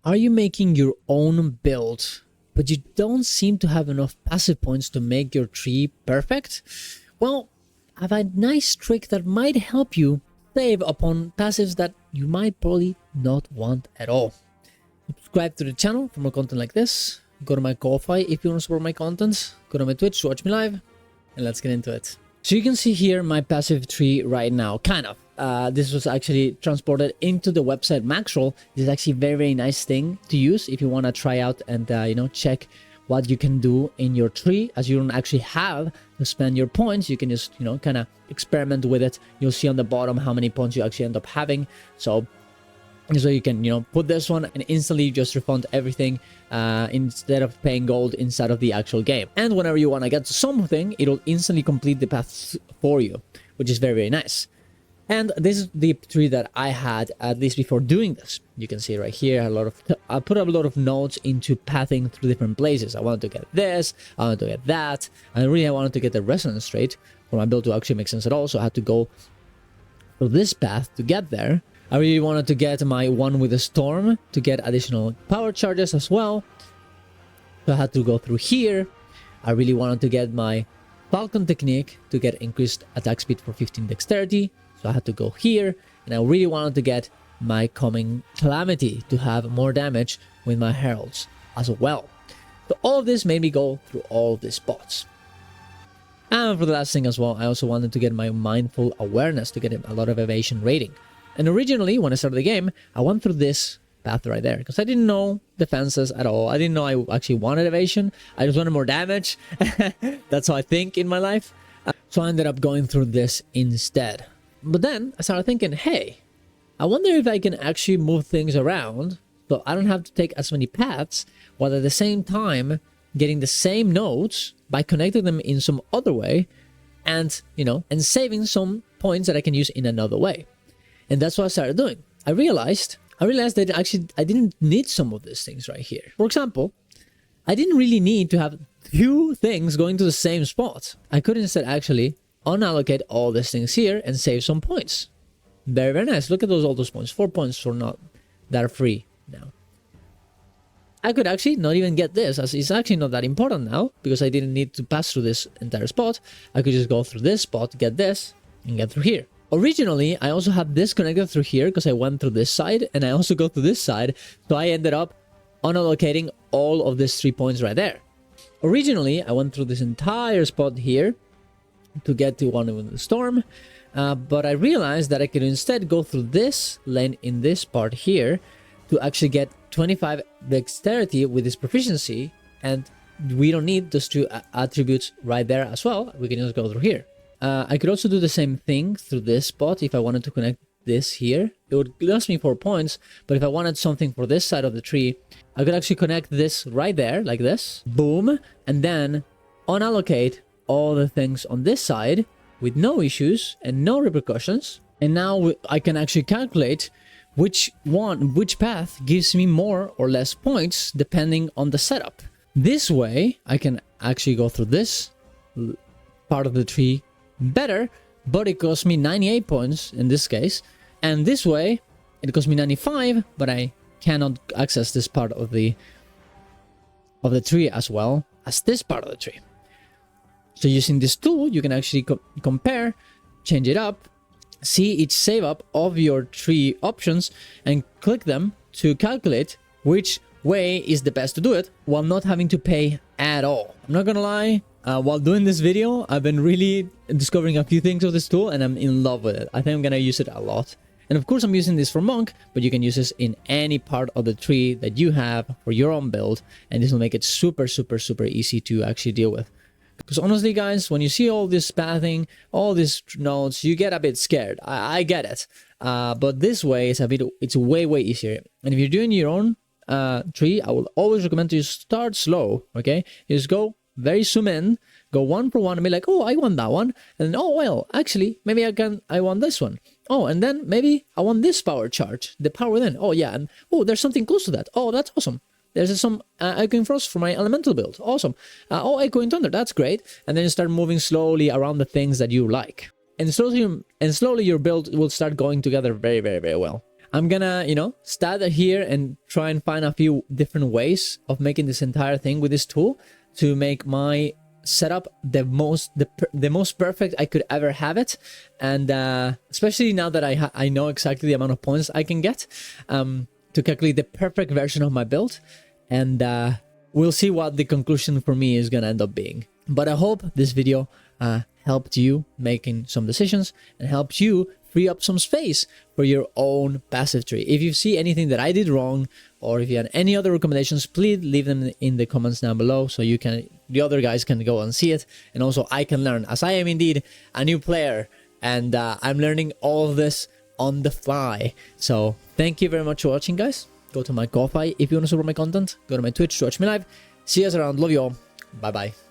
Are you making your own build, but you don't seem to have enough passive points to make your tree perfect? Well, I have a nice trick that might help you save upon passives that you might probably not want at all. Subscribe to the channel for more content like this. Go to my Ko-Fi if you want to support my content. Go to my Twitch to watch me live. And let's get into it. So you can see here my passive tree right now, kind of. This was actually transported into the website Maxroll. This is actually a very, very nice thing to use if you want to try out and, check what you can do in your tree, as you don't actually have to spend your points. You can just, kind of experiment with it. You'll see on the bottom how many points you actually end up having. So you can, put this one and instantly just refund everything instead of paying gold inside of the actual game. And whenever you want to get to something, it'll instantly complete the path for you, which is very, very nice. And this is the tree that I had at least before doing this. You can see right here, I put a lot of notes into pathing through different places. I wanted to get this, I wanted to get that, and really I wanted to get the resonance rate for my build to actually make sense at all. So I had to go through this path to get there. I really wanted to get my one with the storm to get additional power charges as well. So I had to go through here. I really wanted to get my Falcon technique to get increased attack speed for 15 dexterity. So I had to go here, and I really wanted to get my coming calamity to have more damage with my heralds as well. So all of this made me go through all of these spots. And for the last thing as well, I also wanted to get my mindful awareness to get a lot of evasion rating. And originally, when I started the game, I went through this path right there because I didn't know defenses at all. I didn't know I actually wanted evasion. I just wanted more damage. That's how I think in my life. So I ended up going through this instead. But then I started thinking, hey, I wonder if I can actually move things around so I don't have to take as many paths, while at the same time getting the same nodes by connecting them in some other way and, and saving some points that I can use in another way. And that's what I started doing. I realized that actually I didn't need some of these things right here. For example, I didn't really need to have two things going to the same spot. I could instead actually unallocate all these things here and save some points. Very, very nice. Look at all those points. 4 points for not that are free now. I could actually not even get this, as it's actually not that important now because I didn't need to pass through this entire spot. I could just go through this spot, get this, and get through here. Originally, I also had this connected through here because I went through this side and I also go through this side. So I ended up unallocating all of these 3 points right there. Originally, I went through this entire spot here to get to one with the storm. But I realized that I could instead go through this lane in this part here to actually get 25 dexterity with this proficiency. And we don't need those 2 attributes right there as well. We can just go through here. I could also do the same thing through this spot if I wanted to connect this here. It would cost me 4 points, but if I wanted something for this side of the tree, I could actually connect this right there, like this. Boom. And then unallocate all the things on this side with no issues and no repercussions. And now I can actually calculate which path gives me more or less points depending on the setup. This way, I can actually go through this part of the tree better, but it costs me 98 points in this case. And this way, it costs me 95, but I cannot access this part of the tree as well as this part of the tree. So using this tool, you can actually compare, change it up, see each save up of your tree options, and click them to calculate which way is the best to do it while not having to pay at all. I'm not gonna lie, while doing this video, I've been really discovering a few things of this tool and I'm in love with it. I think I'm gonna use it a lot. And of course I'm using this for Monk, but you can use this in any part of the tree that you have for your own build, and this will make it super, super, super easy to actually deal with. Because honestly, guys, when you see all this pathing, all these nodes, you get a bit scared. I get it. But this way, it's way, way easier. And if you're doing your own tree, I will always recommend to start slow, okay? You just go very zoom in, go one for one and be like, oh, I want that one. And then, oh, well, actually, maybe I want this one. Oh, and then maybe I want this power charge, the power within. Oh, yeah. And oh, there's something close to that. Oh, that's awesome. There's some Echoing Frost for my elemental build. Awesome. Oh, Echoing Thunder. That's great. And then you start moving slowly around the things that you like. And slowly your build will start going together very, very, very well. I'm gonna, you know, start here and try and find a few different ways of making this entire thing with this tool to make my setup the most perfect I could ever have it. And especially now that I know exactly the amount of points I can get to calculate the perfect version of my build. And we'll see what the conclusion for me is gonna end up being. But I hope this video helped you making some decisions and helped you free up some space for your own passive tree. If you see anything that I did wrong, or if you had any other recommendations, please leave them in the comments down below so the other guys can go and see it, and also I can learn, as I am indeed a new player, and I'm learning all of this on the fly. So thank you very much for watching, guys. Go to my Ko-Fi if you want to support my content. Go to my Twitch to watch me live. See you guys around. Love you all. Bye bye.